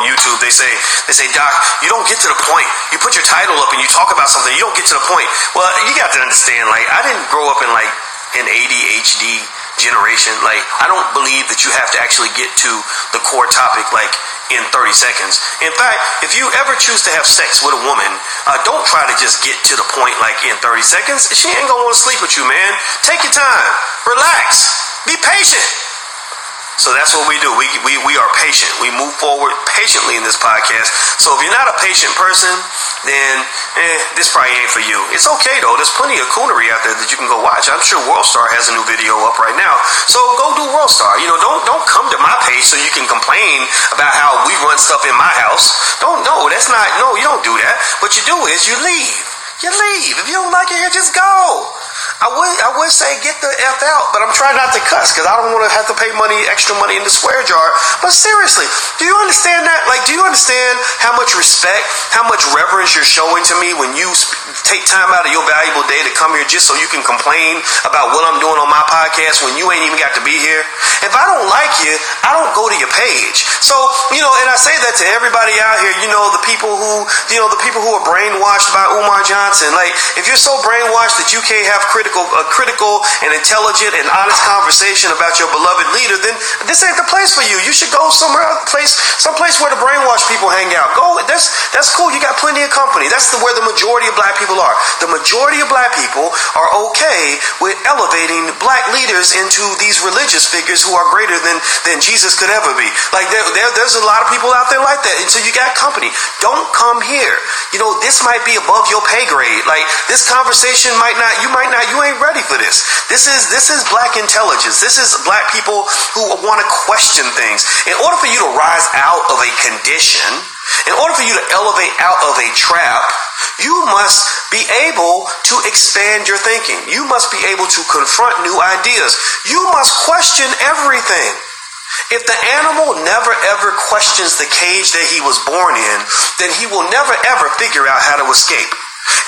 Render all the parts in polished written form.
YouTube, they say, Doc, you don't get to the point. You put your title up and you talk about something, you don't get to the point. Well, you got to understand, like, I didn't grow up in like an ADHD generation. Like, I don't believe that you have to actually get to the core topic like in 30 seconds. In fact, if you ever choose to have sex with a woman, don't try to just get to the point like in 30 seconds. She ain't gonna want to sleep with you, man. Take your time, relax, be patient. So that's what we do. We are patient. We move forward patiently in this podcast. So if you're not a patient person, then this probably ain't for you. It's okay though. There's plenty of coonery out there that you can go watch. I'm sure WorldStar has a new video up right now. So go do WorldStar. You know, don't come to my page so you can complain about how we run stuff in my house. You don't do that. What you do is you leave. You leave. If you don't like it here, just go. I would say get the F out, but I'm trying not to cuss because I don't want to have to pay extra money in the swear jar. But seriously, do you understand that? Like, do you understand how much respect, how much reverence you're showing to me when you take time out of your valuable day to come here just so you can complain about what I'm doing on my podcast when you ain't even got to be here? If I don't like you, I don't go to your page. So, and I say that to everybody out here, the people who are brainwashed by Umar Johnson. Like, if you're so brainwashed that you can't have critical and intelligent and honest conversation about your beloved leader, then this ain't the place for you. You should go someplace where the brainwashed people hang out. Go. That's cool. You got plenty of company. That's where the majority of black people are. The majority of black people are okay with elevating black leaders into these religious figures who are greater than Jesus could ever be. Like there's a lot of people out there like that. And so you got company. Don't come here. This might be above your pay grade. Like this conversation you ain't ready for this. This is black intelligence. This is black people who want to question things. In order for you to rise out of a condition, in order for you to elevate out of a trap, you must be able to expand your thinking. You must be able to confront new ideas. You must question everything. If the animal never ever questions the cage that he was born in, then he will never ever figure out how to escape.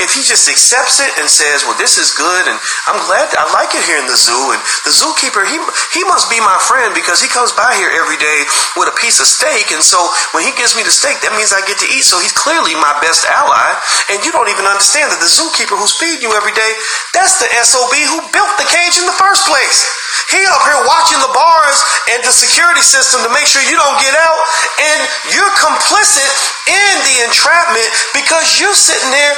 If he just accepts it and says, well, this is good, and I'm glad, I like it here in the zoo, and the zookeeper, he must be my friend because he comes by here every day with a piece of steak, and so when he gives me the steak, that means I get to eat, so he's clearly my best ally, and you don't even understand that the zookeeper who's feeding you every day, that's the SOB who built the cage in the first place. He up here watching the bars and the security system to make sure you don't get out, and you're complicit in the entrapment because you're sitting there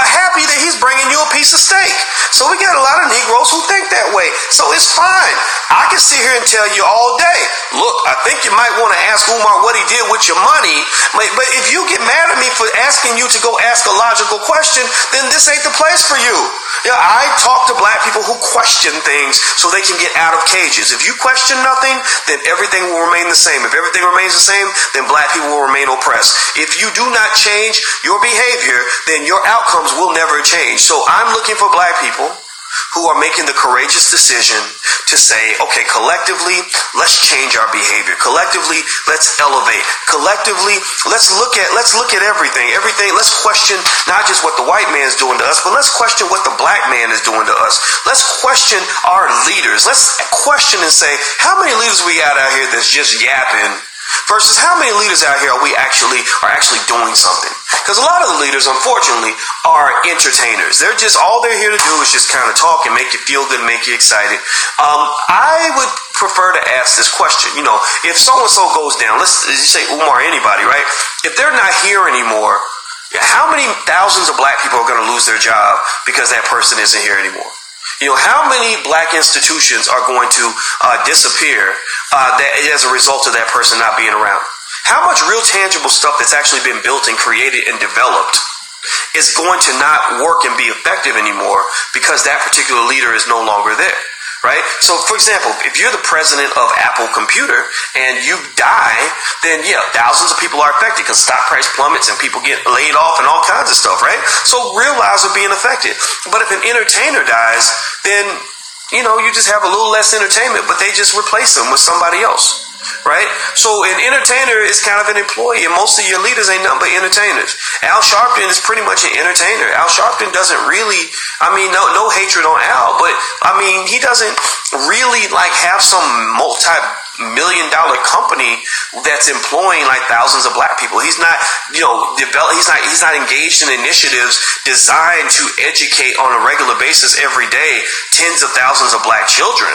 happy that he's bringing you a piece of steak. So we got a lot of Negroes who think that way. So it's fine. I can sit here and tell you all day, look, I think you might want to ask Umar what he did with your money. But if you get mad at me for asking you to go ask a logical question, then this ain't the place for you. I talk to black people who question things so they can get out of cages. If you question nothing, then everything will remain the same. If everything remains the same, then black people will remain oppressed. If you do not change your behavior, then your outcomes will never change. So I'm looking for black people who are making the courageous decision to say, okay, collectively, let's change our behavior. Collectively, let's elevate. Collectively, let's look at everything. Let's question not just what the white man's doing to us, but let's question what the black man is doing to us. Let's question our leaders. Let's question and say, how many leaders we got out here that's just yapping versus how many leaders out here are actually doing something? Because a lot of the leaders, unfortunately, are entertainers. All they're here to do is just kind of talk and make you feel good and make you excited. I would prefer to ask this question. If so-and-so goes down, let's say Umar, anybody, right? If they're not here anymore, how many thousands of black people are going to lose their job because that person isn't here anymore? How many black institutions are going to disappear as a result of that person not being around? How much real tangible stuff that's actually been built and created and developed is going to not work and be effective anymore because that particular leader is no longer there, right? So, for example, if you're the president of Apple Computer and you die, then thousands of people are affected because stock price plummets and people get laid off and all kinds of stuff, right? So real lives are being affected. But if an entertainer dies, then, you just have a little less entertainment, but they just replace them with somebody else. Right? So an entertainer is kind of an employee, and most of your leaders ain't nothing but entertainers. Al Sharpton is pretty much an entertainer. Al Sharpton doesn't really, no hatred on Al, but he doesn't really have some multi-million-dollar company that's employing like thousands of black people. He's not, he's not engaged in initiatives designed to educate on a regular basis every day tens of thousands of black children.